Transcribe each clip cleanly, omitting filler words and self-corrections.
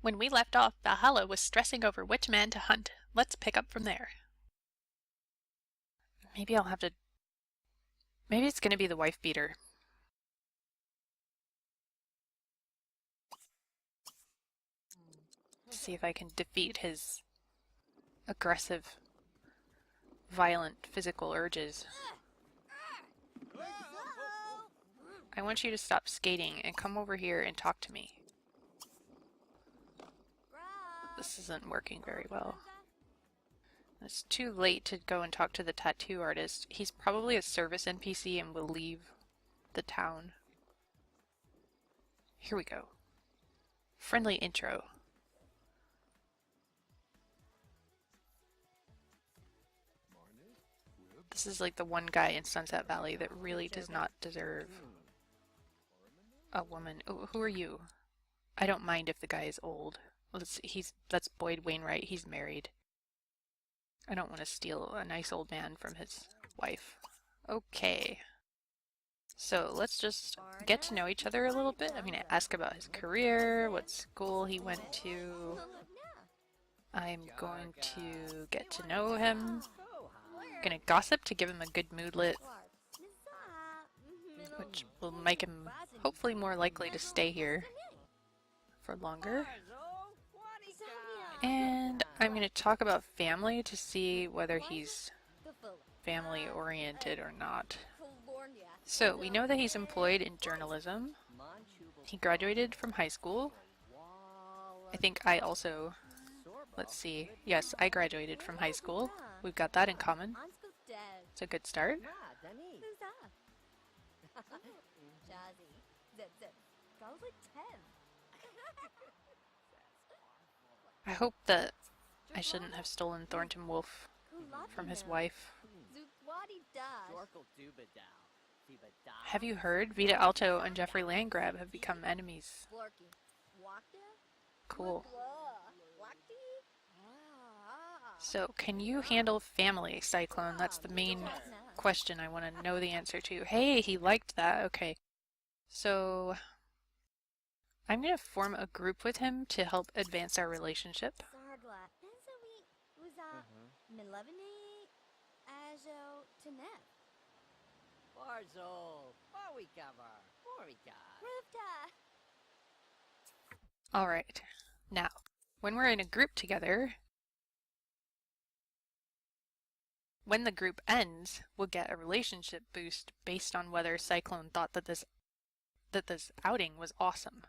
When we left off, Valhalla was stressing over which man to hunt. Let's pick up from there. Maybe I'll have to... Maybe it's gonna be the wife beater. See if I can defeat his aggressive, violent physical urges. I want you to stop skating and come over here and talk to me. This isn't working very well. It's too late to go and talk to the tattoo artist. He's probably a service NPC and will leave the town. Here we go. Friendly intro. This is like the one guy in Sunset Valley that really does not deserve a woman. Oh, who are you? I don't mind if the guy is old. Well, that's Boyd Wainwright. He's married. I don't want to steal a nice old man from his wife. Okay. So let's just get to know each other a little bit. I'm going to ask about his career, what school he went to. I'm going to get to know him. I'm going to gossip to give him a good moodlet, which will make him hopefully more likely to stay here for longer. And I'm going to talk about family to see whether he's family oriented or not. So we know that he's employed in journalism. He graduated from high school. I think I also, let's see, yes, I graduated from high school. We've got that in common. It's a good start. I hope that I shouldn't have stolen Thornton Wolf from his wife. Have you heard? Vita Alto and Jeffrey Landgrab have become enemies. Cool. So, can you handle family, Cyclone? That's the main question I want to know the answer to. Hey, he liked that. Okay. So, I'm going to form a group with him to help advance our relationship. Alright. Now, when we're in a group together, when the group ends, we'll get a relationship boost based on whether Cyclone thought that this outing was awesome.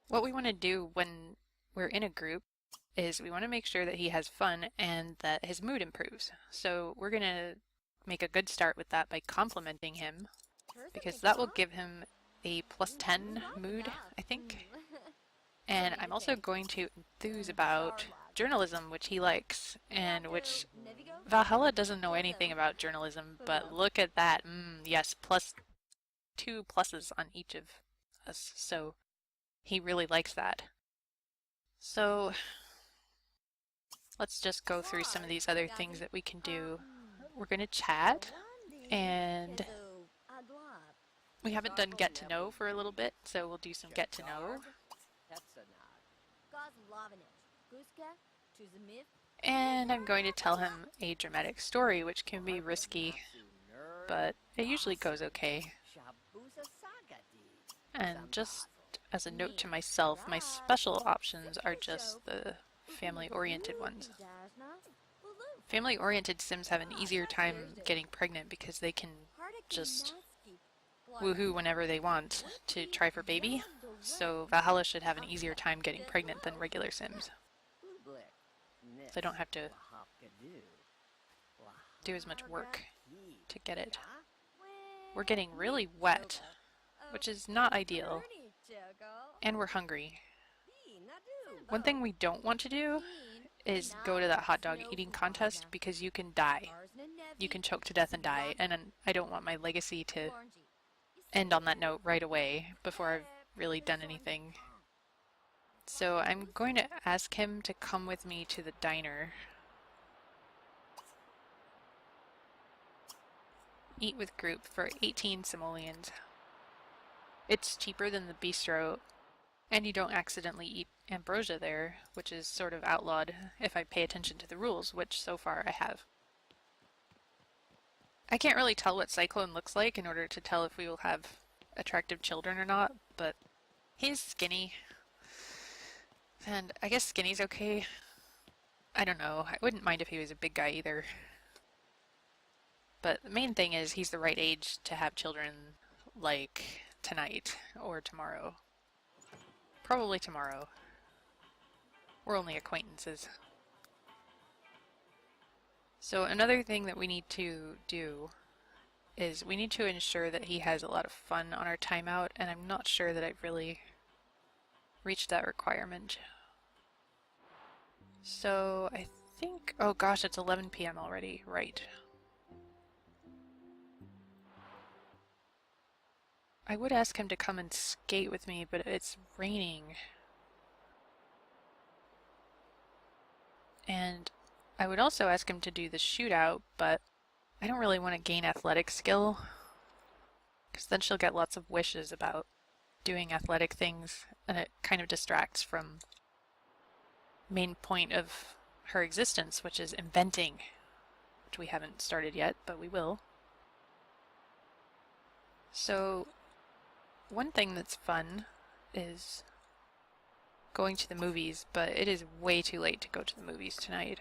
What we want to do when we're in a group is we want to make sure that he has fun and that his mood improves. So we're going to make a good start with that by complimenting him, because that will give him a +10 mood, I think. And I'm also going to enthuse about journalism, which he likes, and which Valhalla doesn't know anything about journalism, but look at that. Yes, +2 pluses on each of us, so he really likes that. So let's just go through some of these other things that we can do. We're going to chat, and we haven't done get to know for a little bit, so we'll do some get to know. And I'm going to tell him a dramatic story, which can be risky, but it usually goes okay. And just as a note to myself, my special options are just the family-oriented ones. Family-oriented Sims have an easier time getting pregnant because they can just woohoo whenever they want to try for baby, so Valhalla should have an easier time getting pregnant than regular Sims. So I don't have to do as much work to get it. We're getting really wet, which is not ideal, and we're hungry. One thing we don't want to do is go to that hot dog eating contest because you can die. You can choke to death and die, and I don't want my legacy to end on that note right away before I've really done anything. So I'm going to ask him to come with me to the diner. Eat with group for 18 simoleons. It's cheaper than the bistro, and you don't accidentally eat ambrosia there, which is sort of outlawed if I pay attention to the rules, which so far I have. I can't really tell what Cyclone looks like in order to tell if we will have attractive children or not, but he's skinny. And I guess skinny's okay. I don't know. I wouldn't mind if he was a big guy either. But the main thing is he's the right age to have children, like tonight or tomorrow. Probably tomorrow. We're only acquaintances. So another thing that we need to do is we need to ensure that he has a lot of fun on our timeout, and I'm not sure that I've really reached that requirement. So I think, oh gosh, it's 11 p.m. already, right. I would ask him to come and skate with me, but it's raining. And I would also ask him to do the shootout, but I don't really want to gain athletic skill, because then she'll get lots of wishes about doing athletic things, and it kind of distracts from the main point of her existence, which is inventing, which we haven't started yet, but we will. So one thing that's fun is going to the movies, but it is way too late to go to the movies tonight.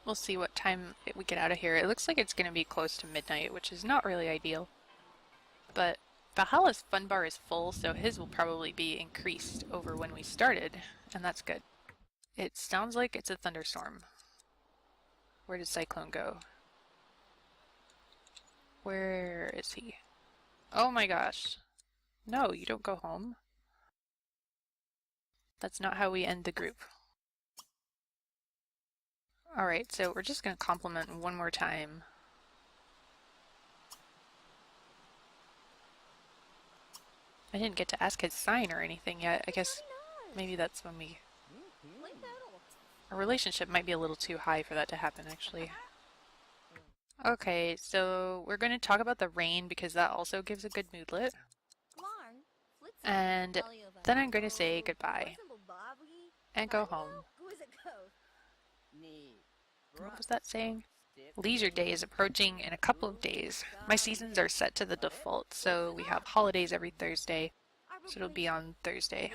We'll see what time we get out of here. It looks like it's going to be close to midnight, which is not really ideal. But Valhalla's fun bar is full, so his will probably be increased over when we started, and that's good. It sounds like it's a thunderstorm. Where did Cyclone go? Where is he? Oh my gosh. No, you don't go home. That's not how we end the group. Alright, so we're just going to compliment one more time. I didn't get to ask his sign or anything yet. I guess maybe that's when we... Our relationship might be a little too high for that to happen, actually. Okay, so we're going to talk about the rain because that also gives a good moodlet. And then I'm going to say goodbye and go home. What was that saying? Leisure Day is approaching in a couple of days. My seasons are set to the default, so we have holidays every Thursday, so it'll be on Thursday.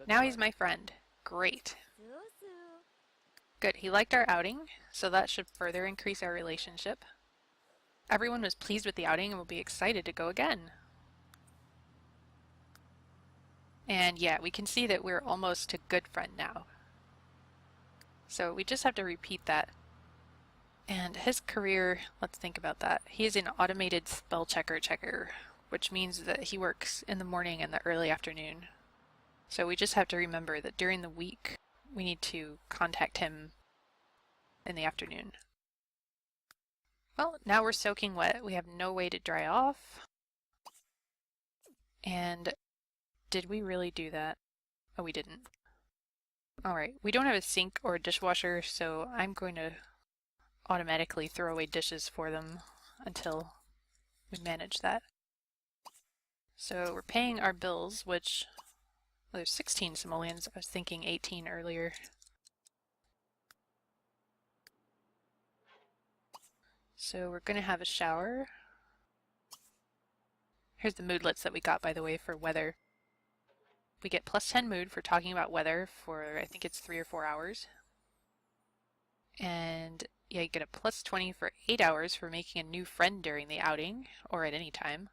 Now he's my friend. Great. Good, he liked our outing, so that should further increase our relationship. Everyone was pleased with the outing and will be excited to go again. And yeah, we can see that we're almost a good friend now. So we just have to repeat that. And his career, let's think about that. He is an automated spell checker, which means that he works in the morning and the early afternoon. So we just have to remember that during the week, we need to contact him in the afternoon. Well, now we're soaking wet. We have no way to dry off. And did we really do that? Oh, we didn't. Alright, we don't have a sink or a dishwasher, so I'm going to automatically throw away dishes for them until we manage that. So we're paying our bills, which, well, there's 16 simoleons. I was thinking 18 earlier. So we're going to have a shower. Here's the moodlets that we got, by the way, for weather. We get plus 10 mood for talking about weather for, I think it's 3 or 4 hours. And yeah, you get a plus 20 for 8 hours for making a new friend during the outing, or at any time.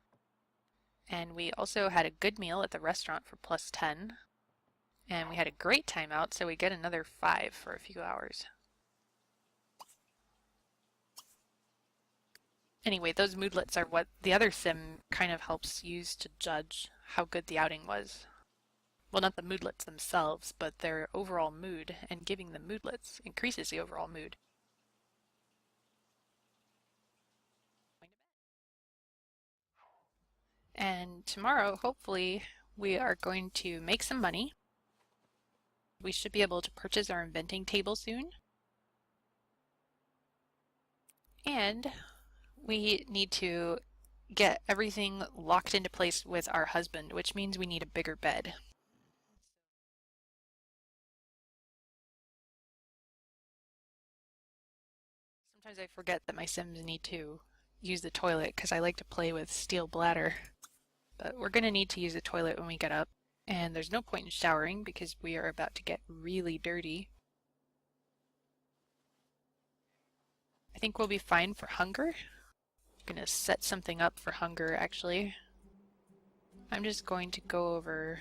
And we also had a good meal at the restaurant for plus 10. And we had a great time out, so we get another 5 for a few hours. Anyway, those moodlets are what the other sim kind of helps use to judge how good the outing was. Well, not the moodlets themselves, but their overall mood, and giving them moodlets increases the overall mood. And tomorrow, hopefully, we are going to make some money. We should be able to purchase our inventing table soon. And we need to get everything locked into place with our husband, which means we need a bigger bed. Sometimes I forget that my Sims need to use the toilet because I like to play with steel bladder. But we're going to need to use the toilet when we get up. And there's no point in showering because we are about to get really dirty. I think we'll be fine for hunger. I'm going to set something up for hunger actually. I'm just going to go over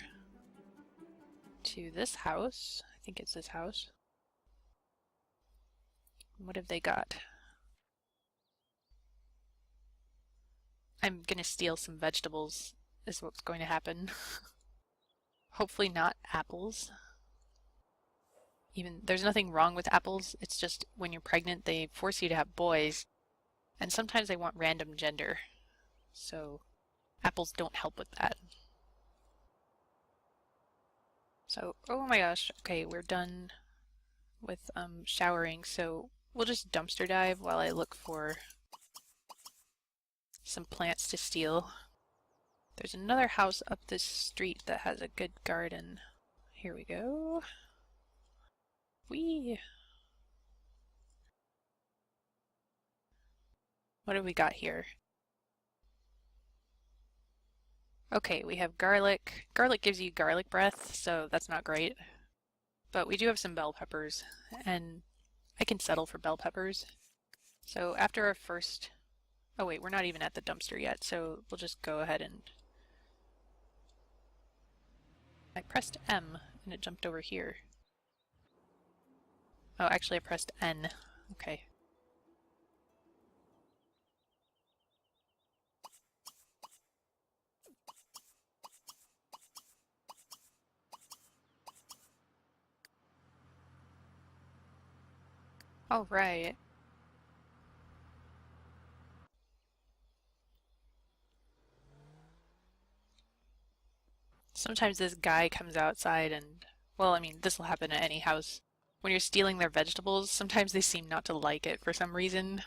to this house. I think it's this house. What have they got? I'm gonna steal some vegetables is what's going to happen. Hopefully not apples. Even there's nothing wrong with apples, it's just when you're pregnant they force you to have boys, and sometimes they want random gender. So apples don't help with that. So, oh my gosh, okay, we're done with showering, so we'll just dumpster dive while I look for some plants to steal. There's another house up this street that has a good garden. Here we go. Whee! What have we got here? Okay, we have garlic. Garlic gives you garlic breath, so that's not great. But we do have some bell peppers, and I can settle for bell peppers. So after our first... Oh wait, we're not even at the dumpster yet, so we'll just go ahead and... I pressed M, and it jumped over here. Oh, actually I pressed N. Okay. All right. Sometimes this guy comes outside and, well, I mean, this will happen at any house. When you're stealing their vegetables, sometimes they seem not to like it for some reason.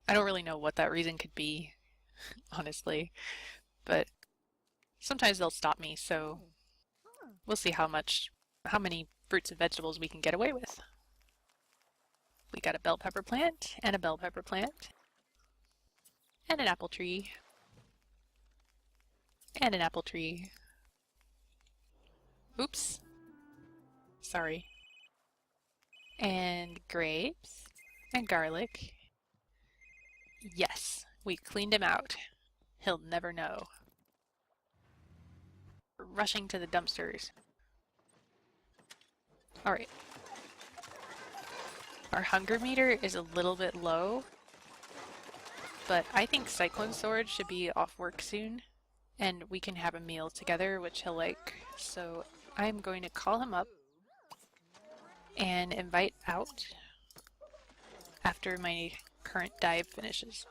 I don't really know what that reason could be, honestly, but sometimes they'll stop me, so we'll see how many fruits and vegetables we can get away with. We got a bell pepper plant, and a bell pepper plant, and an apple tree, and an apple tree. Oops. Sorry. And grapes, and garlic. Yes, we cleaned him out. He'll never know. We're rushing to the dumpsters. Alright. Our hunger meter is a little bit low, but I think Cyclone Sword should be off work soon, and we can have a meal together, which he'll like. So I'm going to call him up and invite out after my current dive finishes.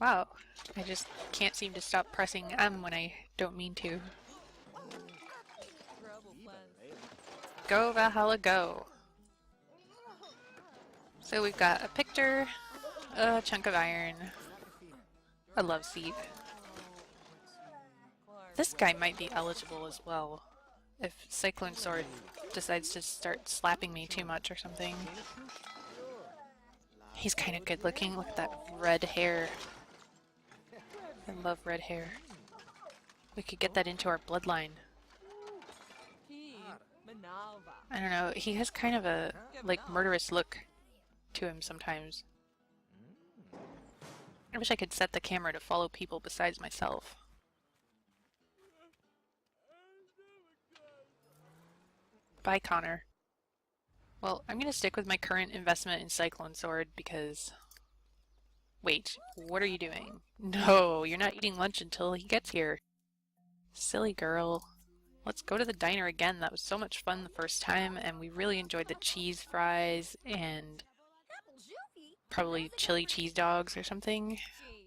Wow, I just can't seem to stop pressing M when I don't mean to. Go Valhalla, go! So we've got a picture, a chunk of iron, a love seat. This guy might be eligible as well, if Cyclone Sword decides to start slapping me too much or something. He's kind of good looking, look at that red hair. I love red hair. We could get that into our bloodline. I don't know, he has kind of a, like, murderous look to him sometimes. I wish I could set the camera to follow people besides myself. Bye, Connor. Well, I'm gonna stick with my current investment in Cyclone Sword because... Wait, what are you doing? No, you're not eating lunch until he gets here. Silly girl. Let's go to the diner again. That was so much fun the first time, and we really enjoyed the cheese fries and probably chili cheese dogs or something.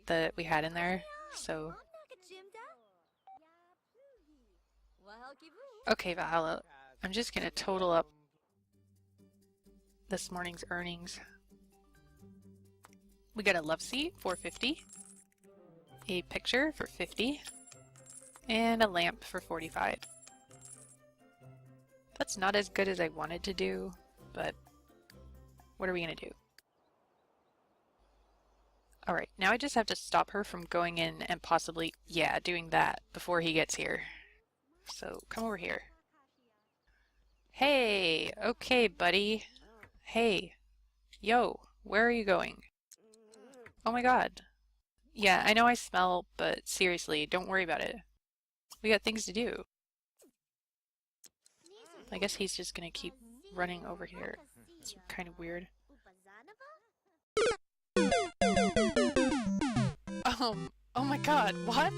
that we had in there. So, okay, Valhalla, I'm just gonna total up this morning's earnings. We got a love seat for 50, a picture for 50, and a lamp for 45. That's not as good as I wanted to do, but what are we gonna do? Alright, now I just have to stop her from going in and possibly, yeah, doing that before he gets here. So, come over here. Hey! Okay, buddy. Hey. Yo, where are you going? Oh my god. Yeah, I know I smell, but seriously, don't worry about it. We got things to do. I guess he's just gonna keep running over here. It's kind of weird. Oh my god, what?